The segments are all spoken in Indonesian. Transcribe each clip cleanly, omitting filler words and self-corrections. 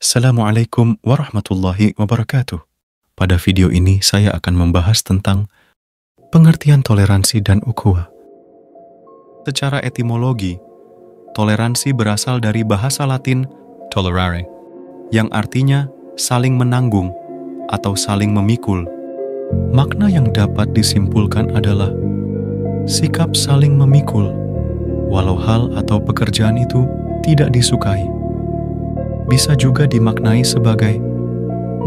Assalamualaikum warahmatullahi wabarakatuh. Pada video ini saya akan membahas tentang pengertian toleransi dan ukhuwah. Secara etimologi, toleransi berasal dari bahasa Latin tolerare, yang artinya saling menanggung atau saling memikul. Makna yang dapat disimpulkan adalah sikap saling memikul, walau hal atau pekerjaan itu tidak disukai. Bisa juga dimaknai sebagai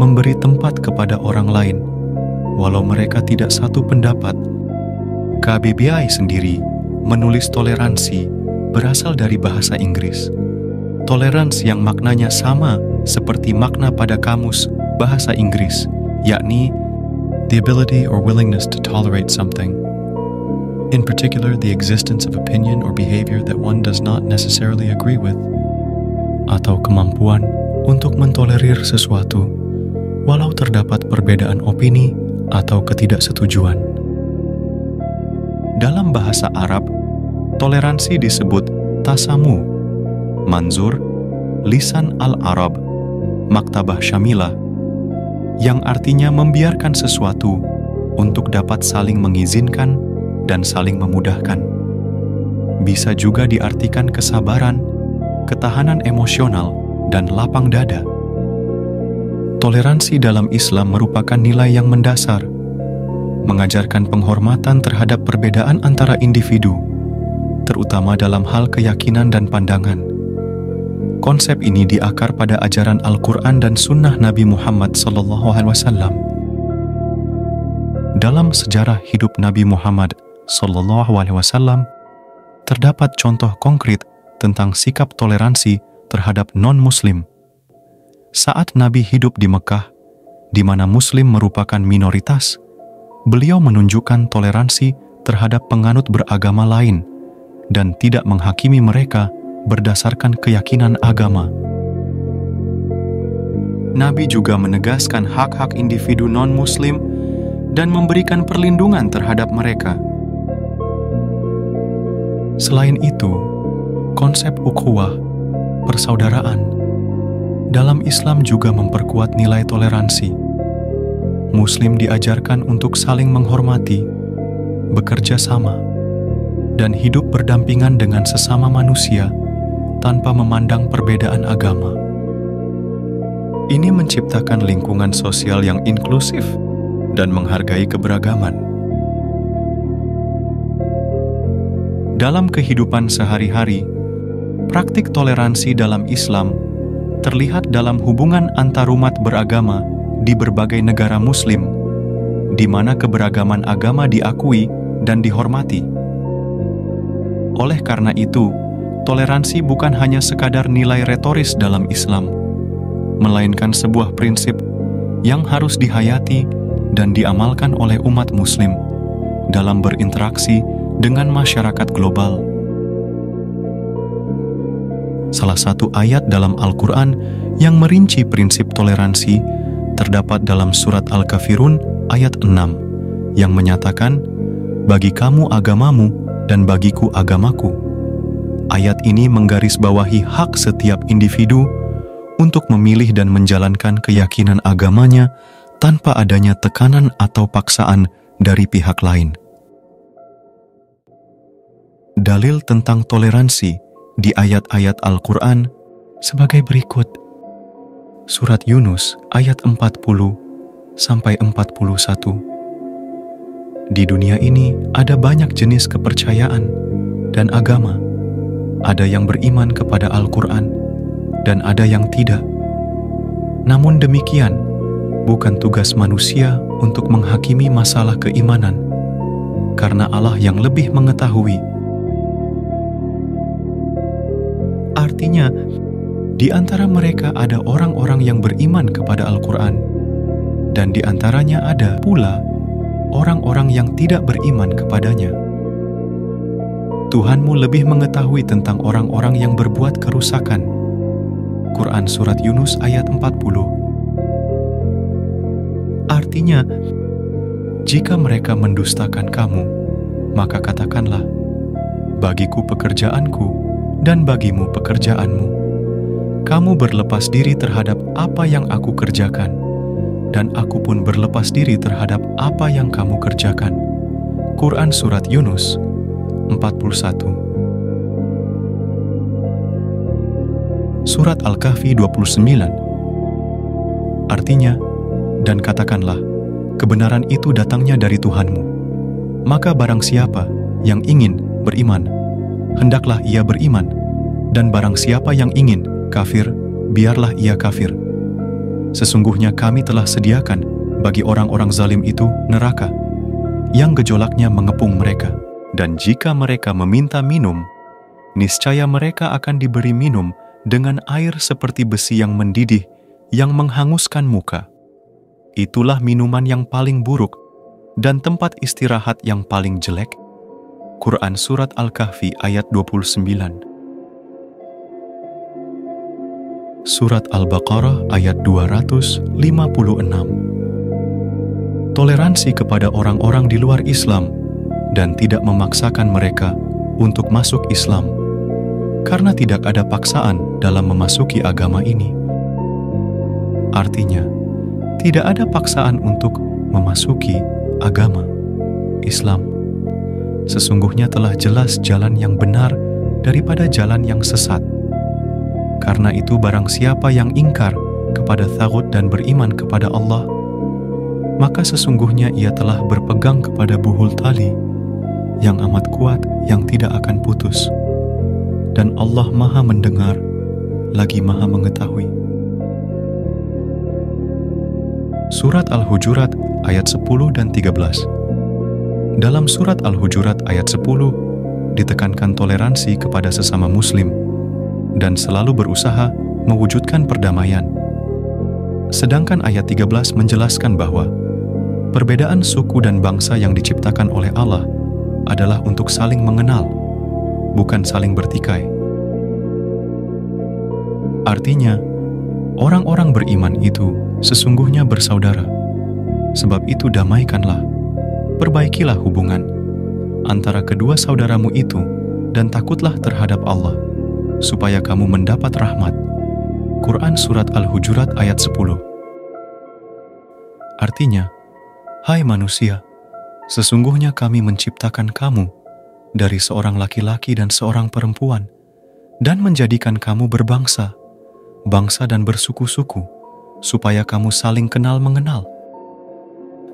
memberi tempat kepada orang lain, walau mereka tidak satu pendapat. KBBI sendiri menulis toleransi berasal dari bahasa Inggris. Tolerance yang maknanya sama seperti makna pada kamus bahasa Inggris, yakni the ability or willingness to tolerate something. In particular, the existence of opinion or behavior that one does not necessarily agree with, atau kemampuan untuk mentolerir sesuatu walau terdapat perbedaan opini atau ketidaksetujuan. Dalam bahasa Arab, toleransi disebut tasamu, manzur, lisan al-Arab, maktabah syamilah, yang artinya membiarkan sesuatu untuk dapat saling mengizinkan dan saling memudahkan. Bisa juga diartikan kesabaran, ketahanan emosional, dan lapang dada. Toleransi dalam Islam merupakan nilai yang mendasar, mengajarkan penghormatan terhadap perbedaan antara individu, terutama dalam hal keyakinan dan pandangan. Konsep ini diakar pada ajaran Al-Quran dan Sunnah Nabi Muhammad SAW. Dalam sejarah hidup Nabi Muhammad SAW, terdapat contoh konkret tentang sikap toleransi terhadap non-Muslim. Saat Nabi hidup di Mekah, di mana Muslim merupakan minoritas, beliau menunjukkan toleransi terhadap penganut beragama lain dan tidak menghakimi mereka berdasarkan keyakinan agama. Nabi juga menegaskan hak-hak individu non-Muslim dan memberikan perlindungan terhadap mereka. Selain itu, konsep ukhuwah, persaudaraan, dalam Islam juga memperkuat nilai toleransi. Muslim diajarkan untuk saling menghormati, bekerja sama, dan hidup berdampingan dengan sesama manusia tanpa memandang perbedaan agama. Ini menciptakan lingkungan sosial yang inklusif dan menghargai keberagaman. Dalam kehidupan sehari-hari, praktik toleransi dalam Islam terlihat dalam hubungan antarumat beragama di berbagai negara Muslim, di mana keberagaman agama diakui dan dihormati. Oleh karena itu, toleransi bukan hanya sekadar nilai retoris dalam Islam, melainkan sebuah prinsip yang harus dihayati dan diamalkan oleh umat Muslim dalam berinteraksi dengan masyarakat global. Salah satu ayat dalam Al-Quran yang merinci prinsip toleransi terdapat dalam surat Al-Kafirun ayat 6 yang menyatakan, "Bagi kamu agamamu dan bagiku agamaku." Ayat ini menggarisbawahi hak setiap individu untuk memilih dan menjalankan keyakinan agamanya tanpa adanya tekanan atau paksaan dari pihak lain. Dalil tentang toleransi di ayat-ayat Al-Quran sebagai berikut. Surat Yunus ayat 40-41. Di dunia ini ada banyak jenis kepercayaan dan agama. Ada yang beriman kepada Al-Quran dan ada yang tidak. Namun demikian, bukan tugas manusia untuk menghakimi masalah keimanan, karena Allah yang lebih mengetahui. Artinya, di antara mereka ada orang-orang yang beriman kepada Al-Quran, dan di antaranya ada pula orang-orang yang tidak beriman kepadanya. Tuhanmu lebih mengetahui tentang orang-orang yang berbuat kerusakan. Quran Surat Yunus ayat 40. Artinya, jika mereka mendustakan kamu, maka katakanlah, bagiku pekerjaanku dan bagimu pekerjaanmu. kamu berlepas diri terhadap apa yang aku kerjakan, dan aku pun berlepas diri terhadap apa yang kamu kerjakan. Quran Surat Yunus 41. Surat Al-Kahfi 29. Artinya, dan katakanlah, kebenaran itu datangnya dari Tuhanmu. Maka barang siapa yang ingin beriman, hendaklah ia beriman, dan barang siapa yang ingin kafir, biarlah ia kafir. Sesungguhnya kami telah sediakan bagi orang-orang zalim itu neraka, yang gejolaknya mengepung mereka. Dan jika mereka meminta minum, niscaya mereka akan diberi minum dengan air seperti besi yang mendidih, yang menghanguskan muka. Itulah minuman yang paling buruk dan tempat istirahat yang paling jelek. Quran Surat Al-Kahfi ayat 29. Surat Al-Baqarah ayat 256. Toleransi kepada orang-orang di luar Islam dan tidak memaksakan mereka untuk masuk Islam, karena tidak ada paksaan dalam memasuki agama ini. Artinya, tidak ada paksaan untuk memasuki agama Islam. Sesungguhnya telah jelas jalan yang benar daripada jalan yang sesat. Karena itu barang siapa yang ingkar kepada taghut dan beriman kepada Allah, maka sesungguhnya ia telah berpegang kepada buhul tali yang amat kuat yang tidak akan putus. Dan Allah Maha mendengar lagi Maha mengetahui. Surat Al-Hujurat ayat 10 dan 13. Dalam surat Al-Hujurat ayat 10 ditekankan toleransi kepada sesama muslim dan selalu berusaha mewujudkan perdamaian. Sedangkan ayat 13 menjelaskan bahwa perbedaan suku dan bangsa yang diciptakan oleh Allah adalah untuk saling mengenal, bukan saling bertikai. Artinya, orang-orang beriman itu sesungguhnya bersaudara. Sebab itu damaikanlah, perbaikilah hubungan antara kedua saudaramu itu dan takutlah terhadap Allah, supaya kamu mendapat rahmat. Quran Surat Al-Hujurat ayat 10. Artinya, hai manusia, sesungguhnya kami menciptakan kamu dari seorang laki-laki dan seorang perempuan, dan menjadikan kamu berbangsa, bangsa dan bersuku-suku, supaya kamu saling kenal mengenal.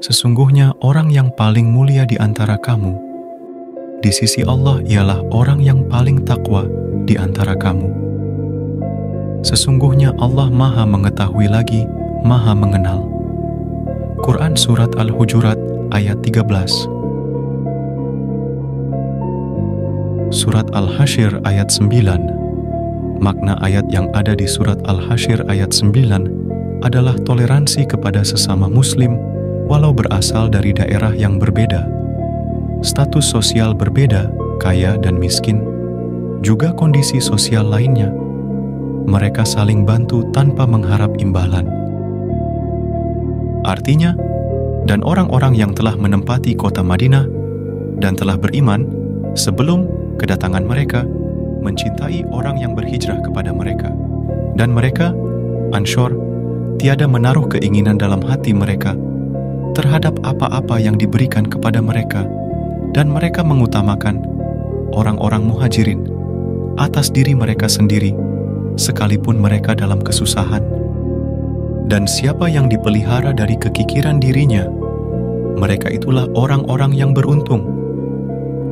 Sesungguhnya orang yang paling mulia di antara kamu di sisi Allah ialah orang yang paling takwa di antara kamu. Sesungguhnya Allah Maha mengetahui lagi Maha mengenal. Quran Surat Al-Hujurat ayat 13. Surat Al-Hasyr ayat 9. Makna ayat yang ada di Surat Al-Hasyr ayat 9 adalah toleransi kepada sesama muslim walau berasal dari daerah yang berbeda, status sosial berbeda, kaya dan miskin, juga kondisi sosial lainnya. Mereka saling bantu tanpa mengharap imbalan. Artinya, dan orang-orang yang telah menempati kota Madinah dan telah beriman sebelum kedatangan mereka mencintai orang yang berhijrah kepada mereka. Dan mereka, Ansyur, tiada menaruh keinginan dalam hati mereka terhadap apa-apa yang diberikan kepada mereka, dan mereka mengutamakan orang-orang muhajirin atas diri mereka sendiri, sekalipun mereka dalam kesusahan. Dan siapa yang dipelihara dari kekikiran dirinya, mereka itulah orang-orang yang beruntung.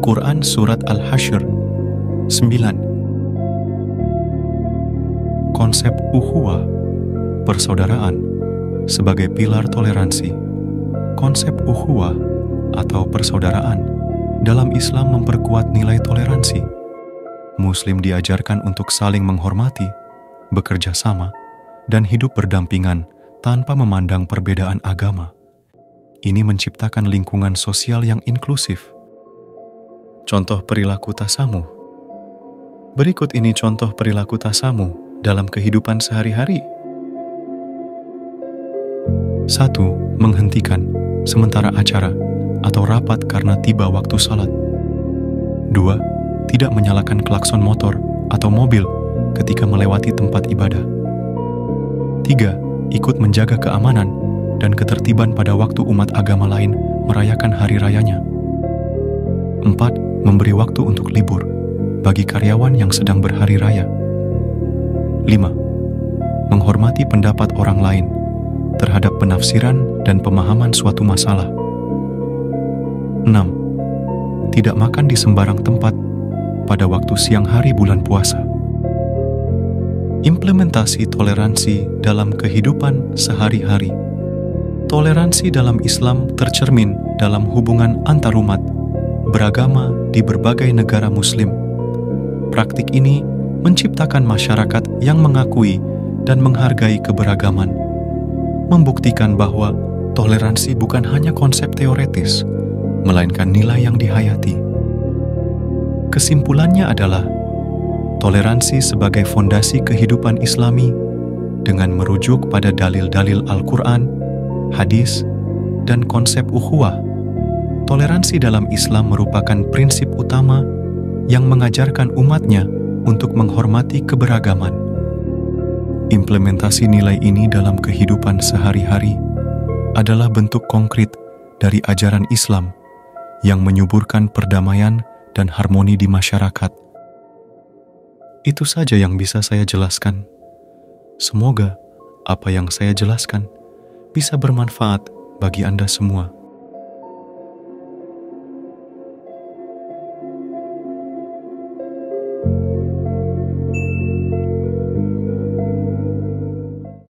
Quran Surat Al-Hasyr 9. Konsep ukhuwah, persaudaraan, sebagai pilar toleransi. Konsep ukhuwah atau persaudaraan dalam Islam memperkuat nilai toleransi. Muslim diajarkan untuk saling menghormati, bekerja sama, dan hidup berdampingan tanpa memandang perbedaan agama. Ini menciptakan lingkungan sosial yang inklusif. Contoh perilaku tasamuh. Berikut ini contoh perilaku tasamuh dalam kehidupan sehari-hari. 1. Menghentikan sementara acara atau rapat karena tiba waktu salat. 2. Tidak menyalakan klakson motor atau mobil ketika melewati tempat ibadah. 3. Ikut menjaga keamanan dan ketertiban pada waktu umat agama lain merayakan hari rayanya. 4. Memberi waktu untuk libur bagi karyawan yang sedang berhari raya. 5. Menghormati pendapat orang lain terhadap penafsiran dan pemahaman suatu masalah. 6. Tidak makan di sembarang tempat pada waktu siang hari bulan puasa. Implementasi toleransi dalam kehidupan sehari-hari. Toleransi dalam Islam tercermin dalam hubungan antarumat beragama di berbagai negara Muslim. Praktik ini menciptakan masyarakat yang mengakui dan menghargai keberagaman, membuktikan bahwa toleransi bukan hanya konsep teoretis, melainkan nilai yang dihayati. Kesimpulannya adalah, toleransi sebagai fondasi kehidupan Islami dengan merujuk pada dalil-dalil Al-Quran, hadis, dan konsep ukhuwah. Toleransi dalam Islam merupakan prinsip utama yang mengajarkan umatnya untuk menghormati keberagaman. Implementasi nilai ini dalam kehidupan sehari-hari adalah bentuk konkret dari ajaran Islam yang menyuburkan perdamaian dan harmoni di masyarakat. Itu saja yang bisa saya jelaskan. Semoga apa yang saya jelaskan bisa bermanfaat bagi Anda semua.